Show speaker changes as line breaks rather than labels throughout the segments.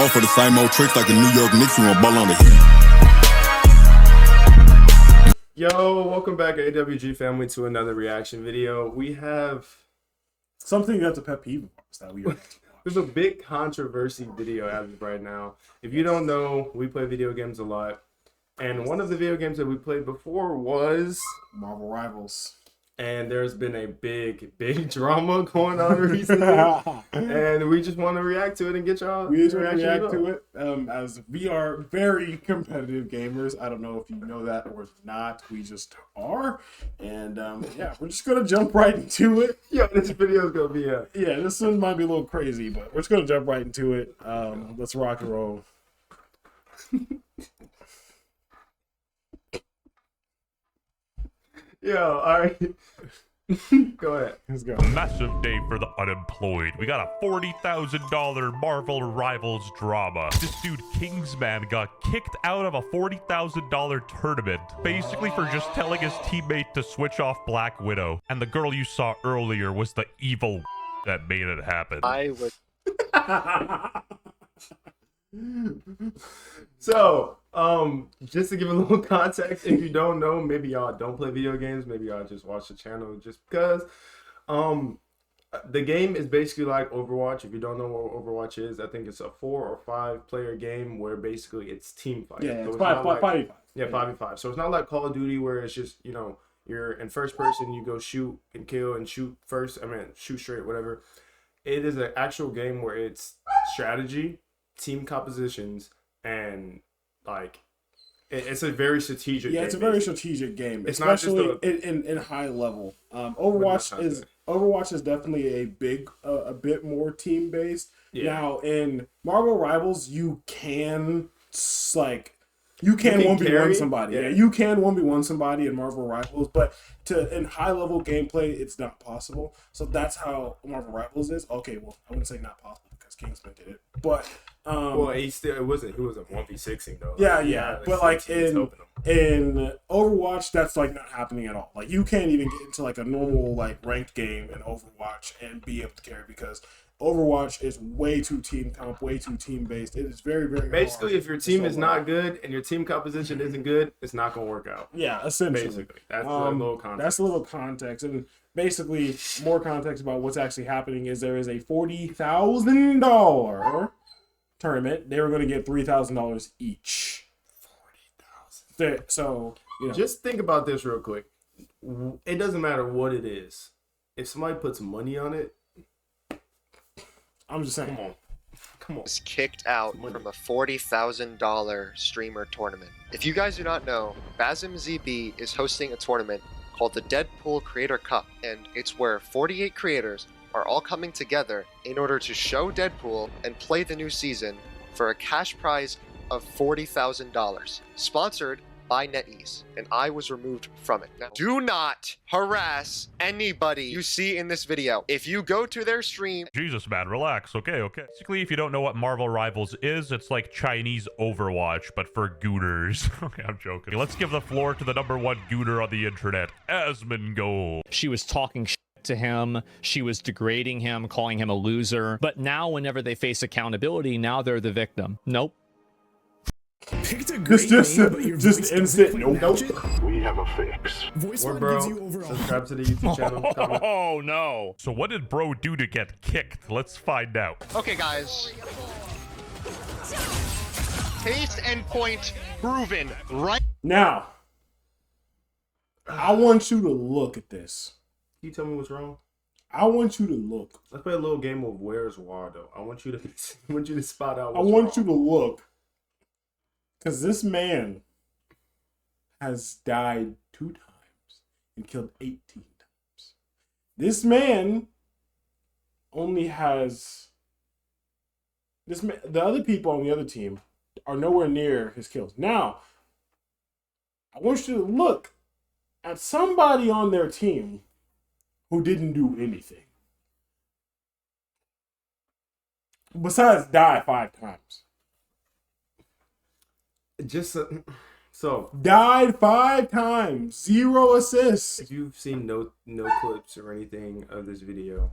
All for the same old tricks like the New York Knicks who want ball on the Heat.
Yo, welcome back, AWG family, to another reaction video. We have
something that's a pet peeve of ours that we are.
There's a big controversy video as of right now. If you don't know, we play video games a lot. And one of the video games that we played before was
Marvel Rivals. And
there's been a big drama going on recently. And we just want to react to it and get y'all.
We just want to react to it. As we are very competitive gamers. I don't know if you know that or not. We just are. And yeah, we're just going to jump right into it.
Yeah, this video is going to be
yeah, this one might be a little crazy, but we're just going to jump right into it. Let's rock and roll.
Yo, all right. Go ahead.
Let's go.
Massive day for the unemployed. We got a $40,000 Marvel Rivals drama. This dude Kingsman got kicked out of a $40,000 tournament, basically for just telling his teammate to switch off Black Widow. And the girl you saw earlier was the evil that made it happen.
I would.
So, just to give a little context, if you don't know, maybe y'all don't play video games, maybe y'all just watch the channel just because. The game is basically like Overwatch. If you don't know what Overwatch is, I think it's a 4 or 5 player game where basically it's team fight.
Yeah,
so
it's 5v5.
Yeah, 5v5. So it's not like Call of Duty where it's just, you know, you're in first person, you go shoot and kill and shoot first. I mean, shoot straight, whatever. It is an actual game where it's strategy, team compositions, and like it's a very strategic game.
It's a very strategic game,
it's
especially
not just
in high level. Overwatch is definitely a bit more team based.
Yeah.
Now in Marvel Rivals, you can 1v1 somebody. Yeah, you can 1v1 somebody in Marvel Rivals, but in high level gameplay, it's not possible. So that's how Marvel Rivals is. Okay, well, I wouldn't say not possible because Kingsman did it, but
well, he wasn't 1v6ing though.
Yeah, but like in Overwatch, that's like not happening at all. Like you can't even get into like a normal like ranked game in Overwatch and be able to carry because Overwatch is way too team comp, way too team based. It is very
basically
hard.
If your team is not good and your team composition isn't good, it's not gonna work out.
Yeah, essentially.
Basically, that's a little context.
That's a little context, and basically more context about what's actually happening is there is a $40,000 tournament. They were going to get $3,000 each.
40,000.
So you know,
just think about this real quick. It doesn't matter what it is. If somebody puts money on it.
I'm just saying.
Come on.
Was kicked out from a $40,000 streamer tournament. If you guys do not know, Bazm ZB is hosting a tournament called the Deadpool Creator Cup, and it's where 48 creators are all coming together in order to show Deadpool and play the new season for a cash prize of $40,000. Sponsored by NetEase, and I was removed from it. Now, do not harass anybody you see in this video. If you go to their stream...
Jesus, man, relax. Okay. Basically, if you don't know what Marvel Rivals is, it's like Chinese Overwatch, but for gooners. Okay, I'm joking. Let's give the floor to the #1 gooner on the internet, Asmongold.
She was talking to him, she was degrading him, calling him a loser, but now whenever they face accountability, now they're the victim. Nope.
Picked a great name, but your voice
instant
nope.
We have a fix.
Voice
Or
one
bro,
gives you overall.
subscribe to the YouTube channel. Comment.
Oh no. So what did bro do to get kicked? Let's find out.
Okay, guys. Taste and point proven, right?
Now, I want you to look at this.
Can you tell me what's wrong?
I want you to look.
Let's play a little game of Where's Waldo. I want you to spot out.
I want you to look. Because this man has died 2 times and killed 18 times. This man only has... the other people on the other team are nowhere near his kills. Now, I want you to look at somebody on their team who didn't do anything. Besides die 5 times.
Just so
died 5 times, 0 assists.
If you've seen no clips or anything of this video,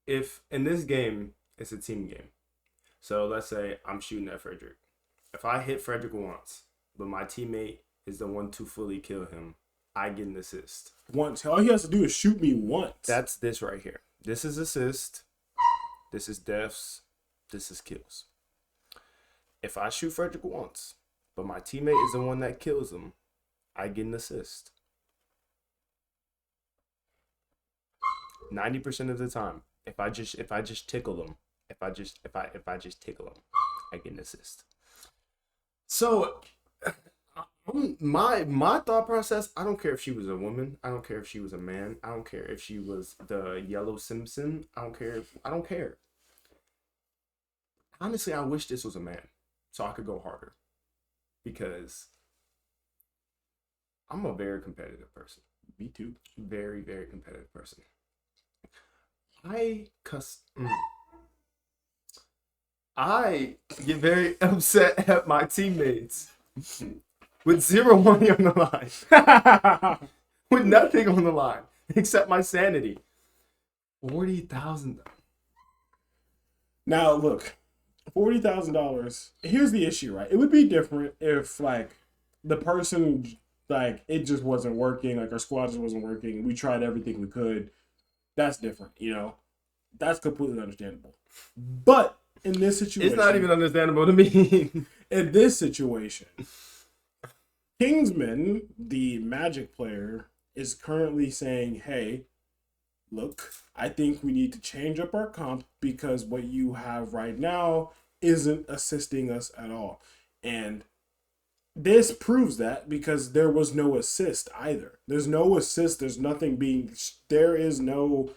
if in this game it's a team game, So let's say I'm shooting at Frederick. If I hit Frederick once, but my teammate is the one to fully kill him, I get an assist.
Once. All he has to do is shoot me once.
That's this right here. This is assist. This is deaths. This is kills. If I shoot Frederick once, but my teammate is the one that kills him, I get an assist. 90% of the time, if I just tickle them, if I just tickle them, I get an assist. So my thought process, I don't care if she was a woman, I don't care if she was a man, I don't care if she was the yellow Simpson, I don't care. Honestly, I wish this was a man so I could go harder, because I'm a very competitive person.
Me too.
Very, very competitive person. I get very upset at my teammates with zero money on the line, with nothing on the line except my sanity. 40,000.
Now look, $40,000. Here's the issue, right? It would be different if like the person, like, it just wasn't working, like our squad just wasn't working. We tried everything we could. That's different, you know. That's completely understandable. But in this situation,
It's not even understandable to me.
in this situation, Kingsman, the Magic player, is currently saying, hey, look, I think we need to change up our comp because what you have right now isn't assisting us at all. And this proves that because there was no assist either. There's no assist. There is no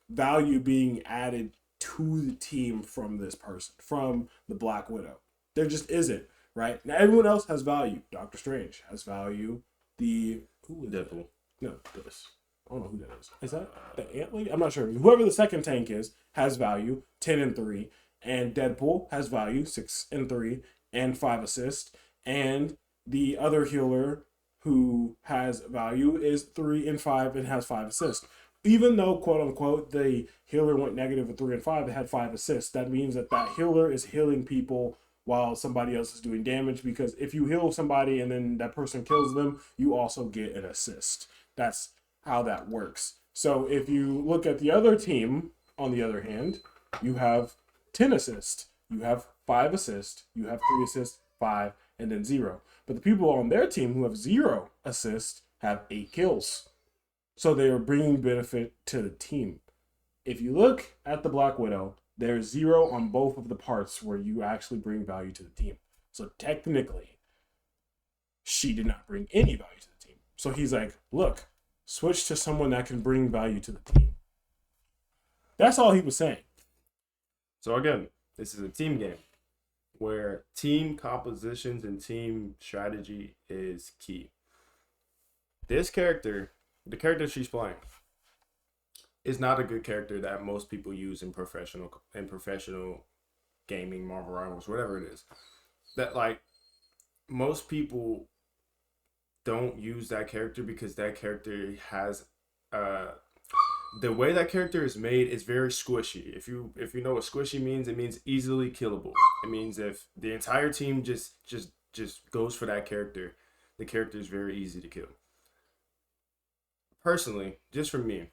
value being added to the team from this person, from the Black Widow. There just isn't, right? Now everyone else has value. Doctor Strange has value. Who is
Deadpool.
No, this. I don't know who that is. Is that the Ant Lady? I'm not sure. Whoever the second tank is has value, 10 and 3. And Deadpool has value, 6 and 3, and 5 assists. And the other healer who has value is 3 and 5 and has 5 assists. Even though, quote unquote, the healer went negative with 3 and 5, it had 5 assists. That means that healer is healing people while somebody else is doing damage, because if you heal somebody and then that person kills them, you also get an assist. That's how that works. So if you look at the other team, on the other hand, you have 10 assists, you have 5 assists, you have 3 assists, 5, and then 0. But the people on their team who have 0 assists have 8 kills. So they are bringing benefit to the team. If you look at the Black Widow, there's 0 on both of the parts where you actually bring value to the team. So technically, she did not bring any value to the team. So he's like, look, switch to someone that can bring value to the team. That's all he was saying.
So again, this is a team game where team compositions and team strategy is key. This character, the character she's playing, is not a good character that most people use in professional gaming, Marvel Rivals, whatever it is. That, like, most people don't use that character because that character has the way that character is made is very squishy. If you know what squishy means, it means easily killable. It means if the entire team just goes for that character, the character is very easy to kill. Personally, just for me,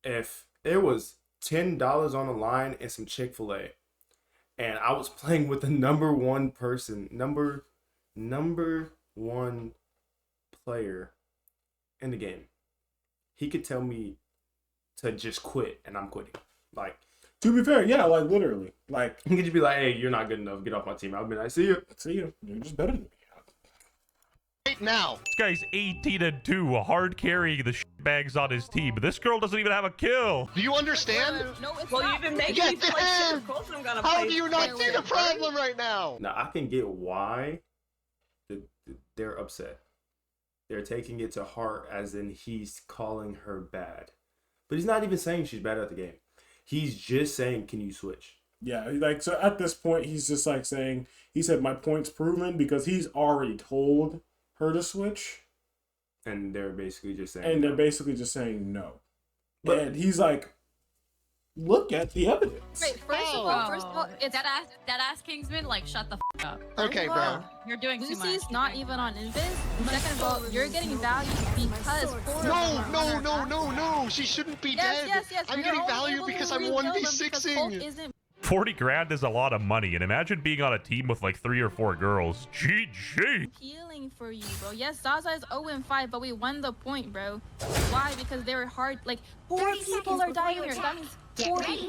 if it was $10 on the line and some Chick-fil-A, and I was playing with the number one player in the game, he could tell me to just quit, and I'm quitting. Like,
to be fair, yeah, like literally, like
he could just be like, "Hey, you're not good enough. Get off my team." I'll be like, "See you."
See you. You're just better than me.
Right now.
This guy's 18-2, hard carrying the bags on his team. This girl doesn't even have a kill.
Do you understand?
No, it's well, you've been making
Get
me play
the
shit. Of course I'm gonna
How
play
do you not see the problem right now?
Now I can get why they're upset. They're taking it to heart, as in he's calling her bad, but he's not even saying she's bad at the game. He's just saying, "Can you switch?"
Yeah, like, so at this point, he's just like saying, he said, my point's proven, because he's already told her to switch.
And they're basically just saying,
And they're
no.
basically just saying no.
But-
And he's like, look at the evidence.
Wait, first of all, it's that ass Kingsman. Like, shut the up.
Okay, bro.
You're doing too much. Lucy's not even on Invis. Second of all, you're getting value because
No. She shouldn't be dead.
Yes.
I'm getting value because I'm 1v6ing.
40 grand is a lot of money, and imagine being on a team with like 3 or 4 girls. GG.
Healing for you, bro. Yes, Zaza is 0-5, but we won the point, bro. Why? Because they were hard. Like, 4 people are dying here. That means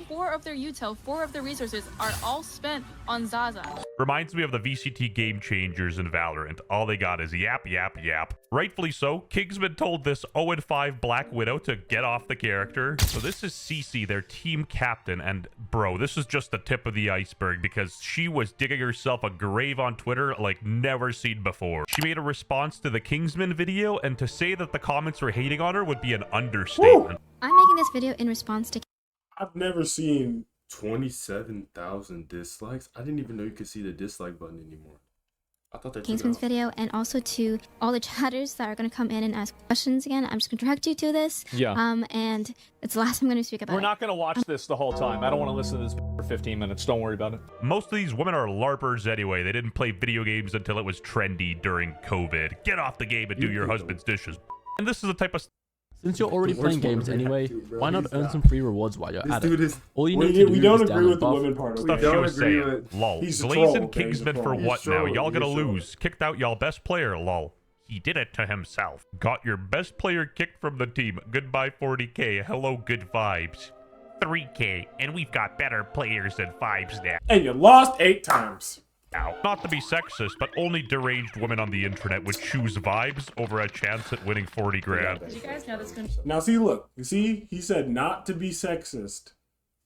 4 of their util, 4 of their resources are all spent on Zaza.
Reminds me of the VCT game changers in Valorant. All they got is yap. Rightfully so, Kingsman told this 0-5 Black Widow to get off the character. So this is CECE, their team captain, and bro, this is just the tip of the iceberg because she was digging herself a grave on Twitter like never seen before. She made a response to the Kingsman video, and to say that the comments were hating on her would be an understatement.
I'm making this video in response to
I've never seen
27,000 dislikes. I didn't even know you could see the dislike button anymore. I thought that
Kingsman's video, and also to all the chatters that are going to come in and ask questions again. I'm just going to direct you to this.
Yeah.
And it's the last I'm going to speak about.
We're not going to watch this the whole time. I don't want to listen to this for 15 minutes. Don't worry about it.
Most of these women are LARPers anyway. They didn't play video games until it was trendy during COVID. Get off the game and do your husband's dishes. And this is the type of
Since you're already playing games anyway, why not earn some free rewards while you're at it? All you need to do
we don't
is
agree with the
download
women
buff.
part.
stuff
Okay?
she was saying. Lol.
He's a
Glazing
troll, okay?
Kingsman
He's a
for
troll.
what
He's
now?
trolling.
Y'all gonna
He's trolling.
lose. Kicked out y'all best player. Lol. He did it to himself. Got your best player kicked from the team. Goodbye 40k. Hello good vibes. 3k. And we've got better players than vibes now.
And you lost 8 times.
Not to be sexist, but only deranged women on the internet would choose vibes over a chance at winning 40 grand.
Did you guys know this?
Now see, look. You see, he said not to be sexist.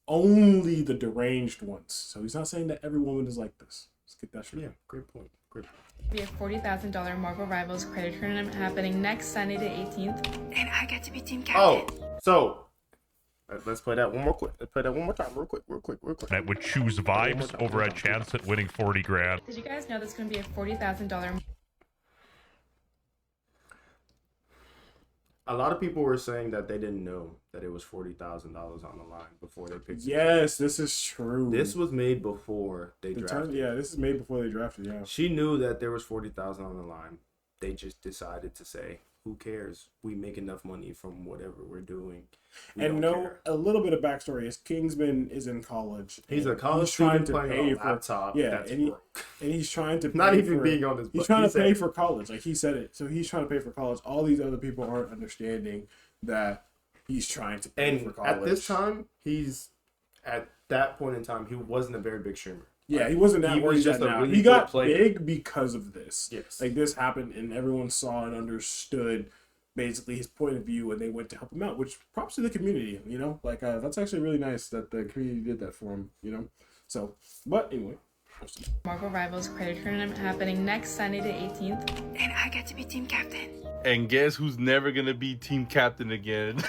Only the deranged ones. So he's not saying that every woman is like this. Let's get that straight.
Yeah, great point.
We have $40,000 Marvel Rivals credit tournament happening next Sunday the 18th.
And I get to be team
Oh, so let's play that one more quick. Let's play that one more time, real quick.
That would choose vibes over a chance at winning 40 grand.
Did you guys know there's going to be a $40,000?
A lot of people were saying that they didn't know that it was $40,000 on the line before they picked it.
Yes, this is true.
This was made before they drafted.
Yeah, this is made before they drafted. Yeah.
She knew that there was 40,000 on the line. They just decided to say, "Who cares? We make enough money from whatever we're doing."
And a little bit of backstory is Kingsman is in college.
He's a college
trying
student
to
playing
pay
on a
for
laptop.
Yeah,
that's
and
broke.
he's trying to
Not
pay
even
for,
being on his.
He's trying to pay for college, like he said it. So he's trying to pay for college. All these other people aren't understanding that he's trying to pay for college.
At this time, at that point in time, he wasn't a very big streamer.
Yeah, he wasn't that
He was
worried
just
that
a
now.
really
He got
good player.
big because of this.
Yes.
Like this happened and everyone saw and understood basically his point of view and they went to help him out, which props to the community, you know? Like that's actually really nice that the community did that for him, you know? So, but anyway.
Marvel Rivals credit tournament happening next Sunday the 18th.
And I get to be team captain.
And guess who's never gonna be team captain again?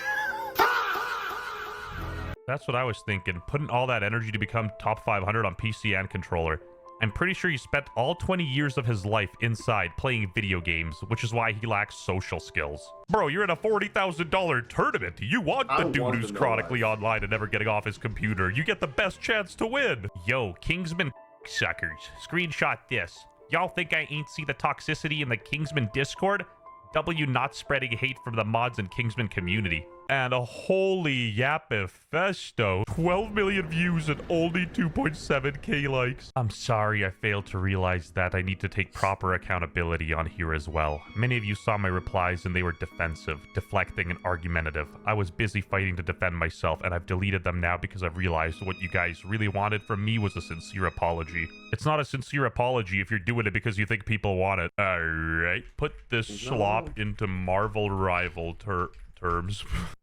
That's what I was thinking. Putting all that energy to become top 500 on PC and controller. I'm pretty sure he spent all 20 years of his life inside playing video games, which is why he lacks social skills. Bro, you're in a $40,000 tournament. You want the dude who's chronically online and never getting off his computer. You get the best chance to win. Yo, Kingsman suckers. Screenshot this. Y'all think I ain't see the toxicity in the Kingsman Discord? W not spreading hate from the mods and Kingsman community. And a holy yapifesto. 12 million views and only 2.7k likes. I'm sorry I failed to realize that I need to take proper accountability on here as well. Many of you saw my replies and they were defensive, deflecting, and argumentative. I was busy fighting to defend myself and I've deleted them now because I've realized what you guys really wanted from me was a sincere apology. It's not a sincere apology if you're doing it because you think people want it. Alright, put this slop into Marvel Rival terms.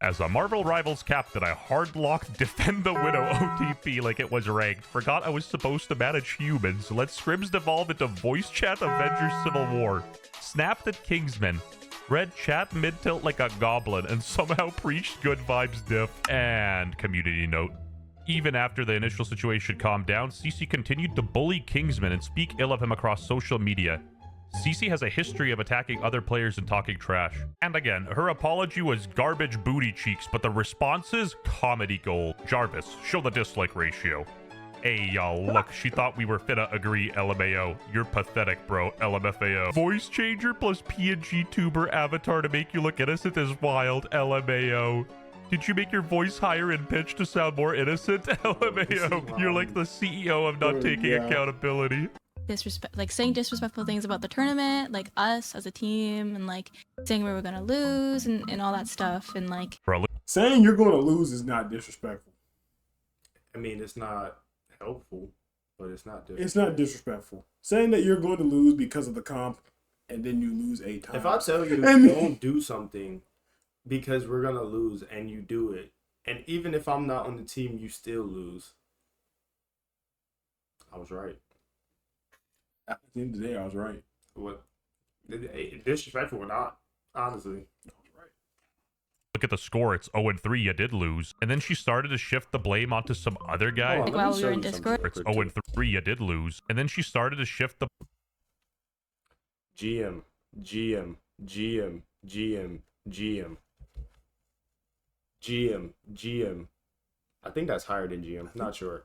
As a Marvel Rivals captain, I hard-locked Defend the Widow OTP like it was ranked. Forgot I was supposed to manage humans. Let scrims devolve into voice chat Avengers Civil War. Snapped at Kingsman. Read chat mid-tilt like a goblin and somehow preached good vibes diff. And community note. Even after the initial situation calmed down, CECE continued to bully Kingsman and speak ill of him across social media. CECE has a history of attacking other players and talking trash. And again, her apology was garbage booty cheeks, but the responses, comedy gold. Jarvis, show the dislike ratio. Hey, y'all, look, she thought we were finna agree, LMAO. You're pathetic, bro, LMFAO. Voice changer plus PNG tuber avatar to make you look innocent is wild, LMAO. Did you make your voice higher in pitch to sound more innocent? LMAO. You're like the CEO of not taking accountability.
Disrespect, like saying disrespectful things about the tournament, like us as a team, and like saying we were gonna lose and all that stuff, and like
saying you're going to lose is not disrespectful.
I mean, it's not helpful, but it's not disrespectful.
It's not disrespectful. Saying that you're going to lose because of the comp, and then you lose 8 times.
If I tell you don't do something because we're gonna lose, and you do it, and even if I'm not on the team, you still lose. I was right.
At the end of the day, I was right.
What? Disrespectful or not? Honestly.
Look at the score, it's 0-3, you did lose. And then she started to shift the blame onto some other guy.
Like while we were in Discord.
It's 0-3, you did lose. And then she started to shift the...
GM. I think that's higher than GM. Not sure.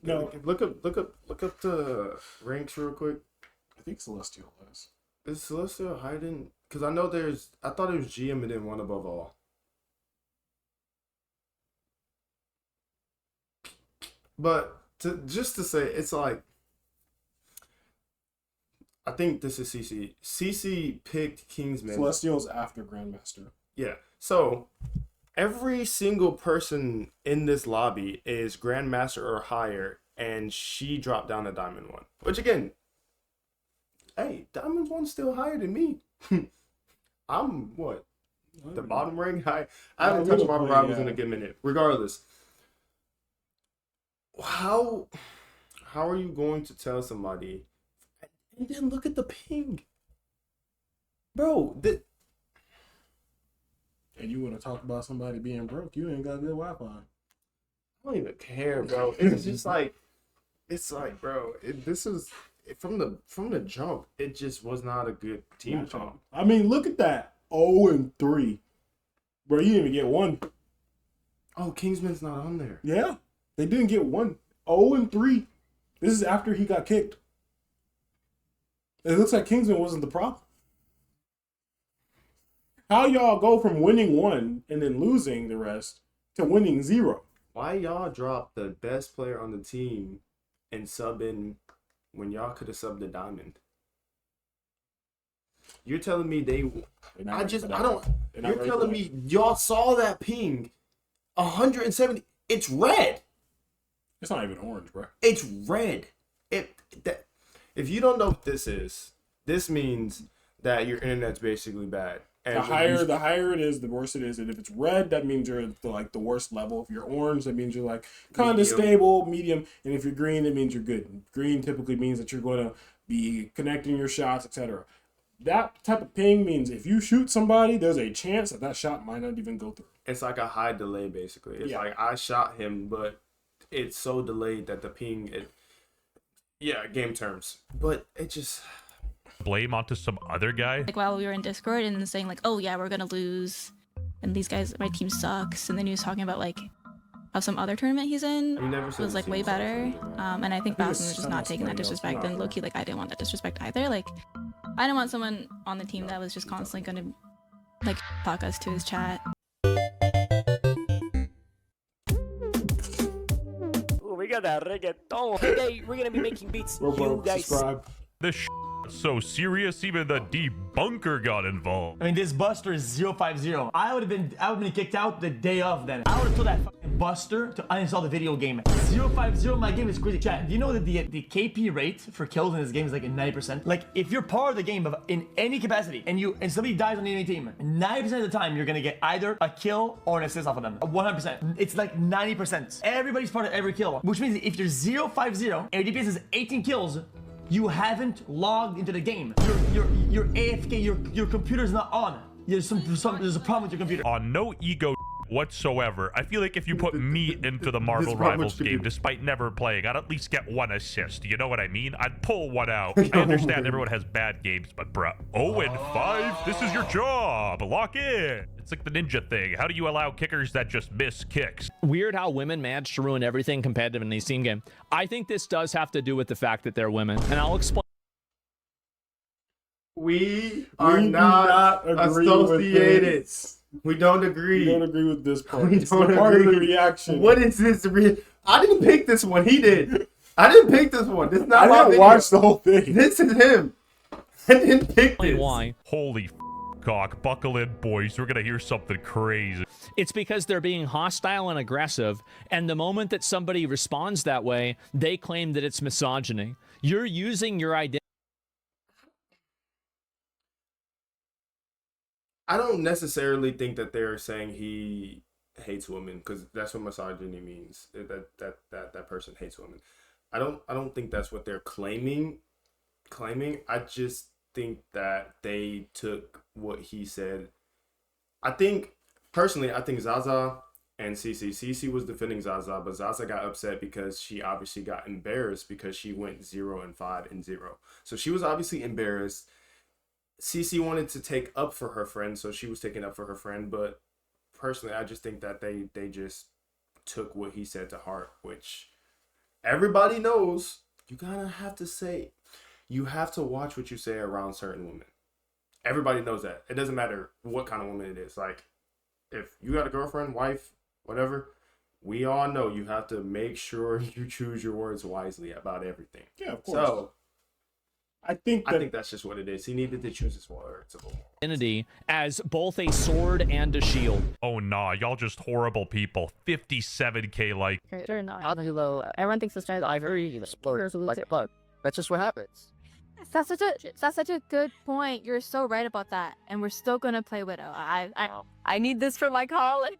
No, look up the ranks real quick.
I think Celestial is.
Is Celestial higher than? Because I know I thought it was GM and then one above all. But just to say, it's like, I think this is CECE. CECE picked Kingsman.
Celestial's after Grandmaster.
Yeah. So every single person in this lobby is Grandmaster or higher, and she dropped down to Diamond 1. Which again, hey, Diamond 1's still higher than me. I'm what? The bottom rank high. I haven't touched Marvel Rivals in a good minute. Regardless, how are you going to tell somebody? And then look at the ping, bro.
And you want to talk about somebody being broke? You ain't got good Wi-Fi.
I don't even care, bro. It's just like, bro. This is from the jump. It just was not a good team comp.
I mean, look at that. 0-3, bro. You didn't even get 1.
Oh, Kingsman's not on there.
Yeah, they didn't get 1. 0-3. This is after he got kicked. It looks like Kingsman wasn't the problem. How y'all go from winning 1 and then losing the rest to winning 0?
Why y'all drop the best player on the team and sub in when y'all could have subbed the Diamond? You're telling me you're telling me y'all saw that ping 170. It's red.
It's not even orange, bro.
It's red. If you don't know what this is, this means that your internet's basically bad. And
the higher it is, the worse it is. And if it's red, that means you're the worst level. If you're orange, that means you're like kind of stable, medium. And if you're green, that means you're good. Green typically means that you're going to be connecting your shots, etc. That type of ping means if you shoot somebody, there's a chance that shot might not even go through.
It's like a high delay, basically. It's like I shot him, but it's so delayed that the ping, game terms. But it just...
blame onto some other guy.
Like while we were in Discord and saying like, oh yeah, we're gonna lose, and these guys, my team sucks, and then he was talking about like how some other tournament he's in was like way better, and I think Basm was just not taking that disrespect, and low-key like I didn't want that disrespect either. Like I didn't want someone on the team that was just constantly gonna like talk us to his chat.
Ooh, we got that reggaeton. Today we're gonna be making beats. You guys.
Subscribe. This so serious, even the debunker got involved.
I mean, this Buster is 050. I would have been kicked out the day of then. I would have told that fucking Buster to uninstall the video game. 050, my game is crazy. Chat, do you know that the KP rate for kills in this game is like 90%? Like, if you're part of the game in any capacity and somebody dies on the enemy team, 90% of the time you're gonna get either a kill or an assist off of them. 100%. It's like 90%. Everybody's part of every kill, which means if you're 050 and your DPS is 18 kills, you haven't logged into the game. You're AFK. Your computer's not on. There's a problem with your computer.
On no ego whatsoever. I feel like if you put me into the Marvel Rivals game, despite never playing, I'd at least get 1 assist. You know what I mean? I'd pull 1 out. I understand everyone has bad games, but bruh, 0-5, this is your job. Lock in. It's like the ninja thing. How do you allow kickers that just miss kicks?
Weird how women manage to ruin everything competitive in a team game. I think this does have to do with the fact that they're women, and I'll explain.
We are not associated. We don't agree.
We don't agree with this part. It's part of the reaction.
What is this? I didn't pick this one. He did. I didn't pick this one. This is not my video.
I didn't watch the whole thing.
This is him. I didn't pick this.
Why?
Holy cock. Buckle in, boys. We're going to hear something crazy.
It's because they're being hostile and aggressive, and the moment that somebody responds that way, they claim that it's misogyny. You're using your identity.
I don't necessarily think that they're saying he hates women, because that's what misogyny means. That person hates women. I don't think that's what they're claiming. I just think that they took what he said. I think Zaza and CECE was defending Zaza, but Zaza got upset because she obviously got embarrassed because she went 0-5-0. So she was obviously embarrassed. CeCe wanted to take up for her friend, so she was taking up for her friend. But personally, I just think that they just took what he said to heart, which everybody knows. You have to watch what you say around certain women. Everybody knows that. It doesn't matter what kind of woman it is. Like, if you got a girlfriend, wife, whatever, we all know you have to make sure you choose your words wisely about everything.
Yeah, of course.
So
I think
that's just what it is. He needed to choose his words.
Identity as both a sword and a shield.
Oh nah, y'all just horrible people. 57k like.
They're not. Everyone thinks this guy's ivory. The splurters like it, but that's just what happens.
That's such a good point. You're so right about that. And we're still gonna play Widow. I need this for my college.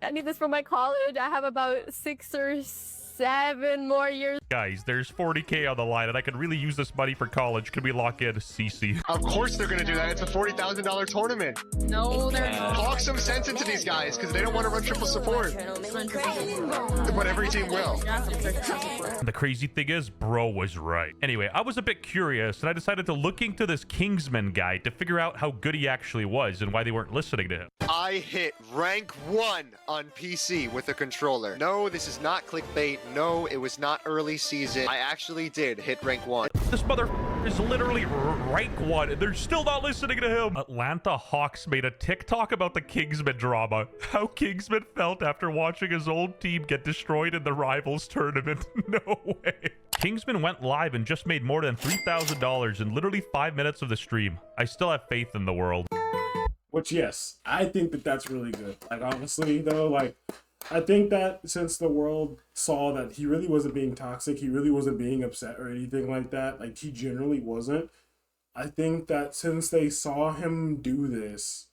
I need this for my college. I have about 6 or 7 more years.
Guys, there's 40k on the line, and I could really use this money for college. Can we lock in CeCe?
Of course they're gonna do that. It's a $40,000 tournament.
No, they're not.
Talk some sense into these guys, because they don't want to run triple support. But every team will.
The crazy thing is, bro was right. Anyway, I was a bit curious, and I decided to look into this Kingsman guy to figure out how good he actually was and why they weren't listening to him.
I hit rank 1 on PC with a controller. No, this is not clickbait. No, it was not early season. I actually did hit rank 1.
This mother is literally rank 1, and they're still not listening to him. Atlanta Hawks made a TikTok about the Kingsman drama. How Kingsman felt after watching his old team get destroyed in the Rivals tournament. No way. Kingsman went live and just made more than $3,000 in literally 5 minutes of the stream. I still have faith in the world.
Which, yes, I think that that's really good. Like, honestly, though, like, I think that since the world saw that he really wasn't being toxic, he really wasn't being upset or anything like that, like, he generally wasn't, I think that since they saw him do this,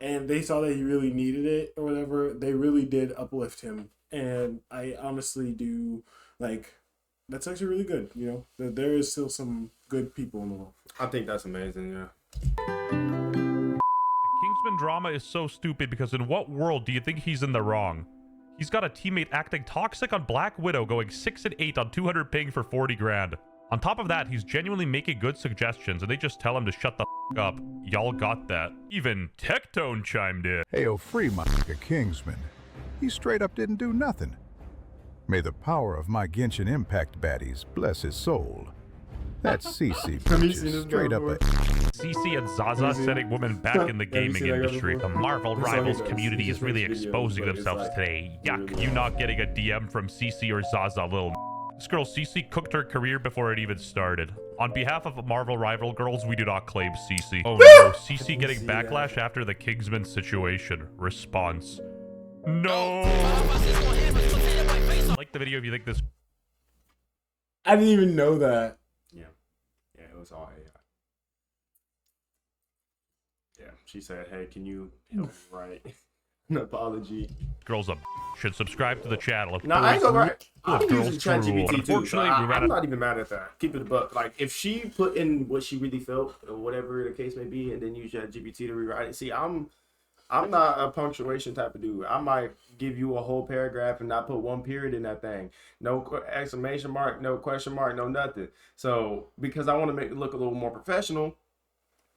and they saw that he really needed it or whatever, they really did uplift him. And I honestly do, like, that's actually really good, you know? There is still some good people in the world.
I think that's amazing, yeah.
Kingsman drama is so stupid because in what world do you think he's in the wrong? He's got a teammate acting toxic on Black Widow going 6-8 on 200 ping for 40 grand. On top of that, he's genuinely making good suggestions and they just tell him to shut the f up. Y'all got that. Even Tectone chimed in.
Heyo, free my nigga Kingsman. He straight up didn't do nothing. May the power of my Genshin Impact baddies bless his soul. That's CeCe, bitches. Straight up a...
CeCe and Zaza setting women back in the gaming industry. The Marvel Rivals community is really exposing themselves today. Yuck, you not getting a DM from CeCe or Zaza, little... This girl CeCe cooked her career before it even started. On behalf of Marvel Rival girls, we do not claim CeCe. Oh no, CeCe getting backlash after the Kingsman situation. Response. No! Like the video if you think this...
I didn't even know that.
Yeah, it was all AI. Yeah, she said, hey, can you help me write an apology?
Girls up should subscribe to the channel.
No, I ain't gonna write. I'm using ChatGPT too.
Unfortunately,
I'm not even mad at that. Keep it a buck. Like, if she put in what she really felt, or whatever the case may be, and then use ChatGPT to rewrite it. See, I'm I'm not a punctuation type of dude. I might give you a whole paragraph and not put one period in that thing. No exclamation mark, no question mark, no nothing. So because I want to make it look a little more professional,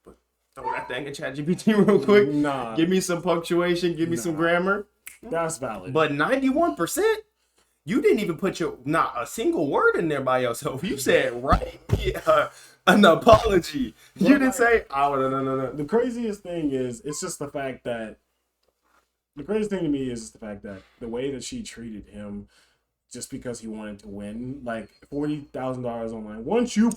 but throw that thing in ChatGPT real quick.
Nah.
Give me some punctuation, give me some grammar.
That's valid.
But 91%? You didn't even put not a single word in there by yourself. You said an apology. You didn't say, oh, no.
The craziest thing is, it's just the fact that, the craziest thing to me is just the fact that the way that she treated him just because he wanted to win, like $40,000 online. Once you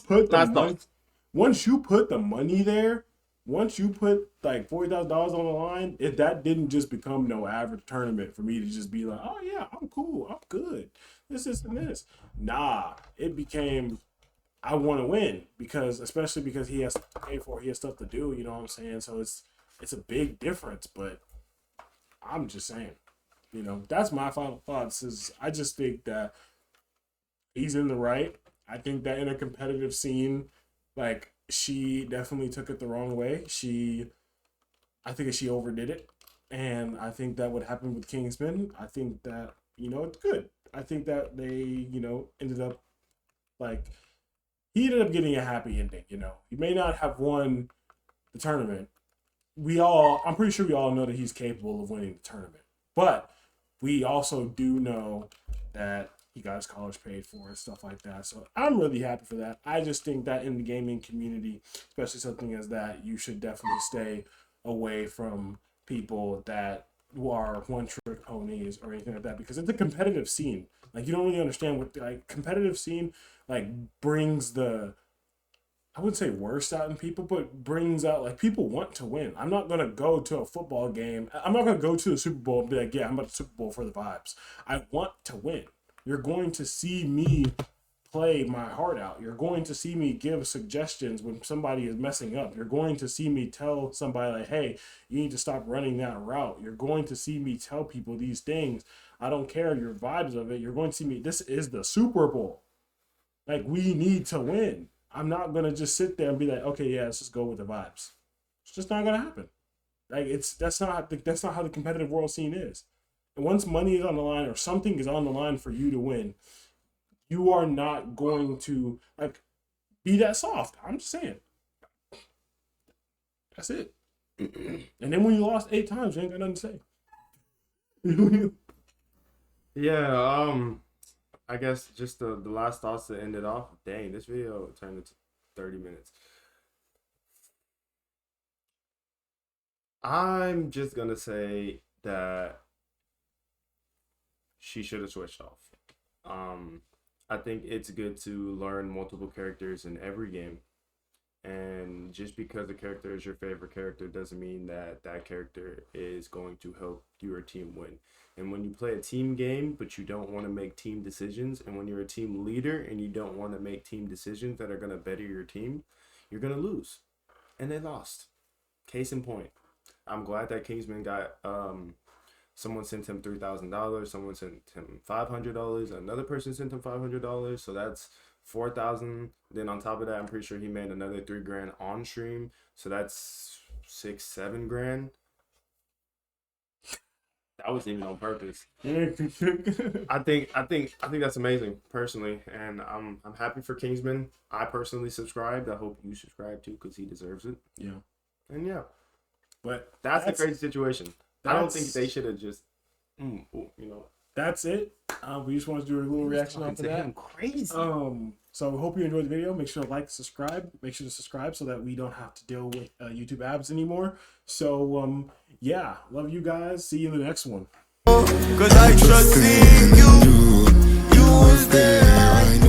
put the money there, once you put like $40,000 on the line, if that didn't just become no average tournament for me to just be like, oh yeah, I'm cool, I'm good, this and this. Nah, it became, I want to win, because especially because he has to pay for it, he has stuff to do, you know what I'm saying? So it's a big difference, but I'm just saying, you know, that's my final thoughts. Is I just think that he's in the right. I think that in a competitive scene, like, she definitely took it the wrong way. I think she overdid it. And I think that what happened with Kingsman, I think that, you know, it's good. I think that they, you know, ended up, like, he ended up getting a happy ending, you know. He may not have won the tournament. I'm pretty sure we all know that he's capable of winning the tournament. But we also do know that he got his college paid for and stuff like that. So I'm really happy for that. I just think that in the gaming community, especially something as that, you should definitely stay away from people that are one-trick ponies or anything like that, because it's a competitive scene. Like, you don't really understand what, like, competitive scene, like, brings the, I wouldn't say worst out in people, but brings out, like, people want to win. I'm not going to go to a football game. I'm not going to go to the Super Bowl and be like, yeah, I'm at the Super Bowl for the vibes. I want to win. You're going to see me play my heart out. You're going to see me give suggestions when somebody is messing up. You're going to see me tell somebody, like, hey, you need to stop running that route. You're going to see me tell people these things. I don't care your vibes of it. You're going to see me. This is the Super Bowl. Like, we need to win. I'm not going to just sit there and be like, okay, yeah, let's just go with the vibes. It's just not going to happen. Like, that's not how the competitive world scene is. And once money is on the line or something is on the line for you to win, you are not going to, like, be that soft. I'm just saying. That's it. And then when you lost 8 times, you ain't got nothing to say.
Yeah, I guess just the last thoughts to end it off. Dang, this video turned into 30 minutes. I'm just gonna say that she should have switched off. I think it's good to learn multiple characters in every game. And just because a character is your favorite character doesn't mean that that character is going to help your team win. And when you play a team game, but you don't want to make team decisions, and when you're a team leader and you don't want to make team decisions that are going to better your team, you're going to lose. And they lost. Case in point. I'm glad that Kingsman got, someone sent him $3,000, someone sent him $500, another person sent him $500, so that's $4,000. Then on top of that, I'm pretty sure he made another $3,000 on stream, so that's $6-7 grand. That wasn't even on purpose. I think that's amazing, personally, and I'm happy for Kingsman. I personally subscribed. I hope you subscribe too, because he deserves it.
Yeah,
and yeah,
but
that's a crazy situation. I don't think they should have just, you know.
That's it. We just wanted to do a little reaction off of that.
Crazy.
So hope you enjoyed the video. Make sure to like, subscribe. Make sure to subscribe so that we don't have to deal with YouTube ads anymore. So yeah, love you guys. See you in the next one. 'Cause I trust in you. You was there.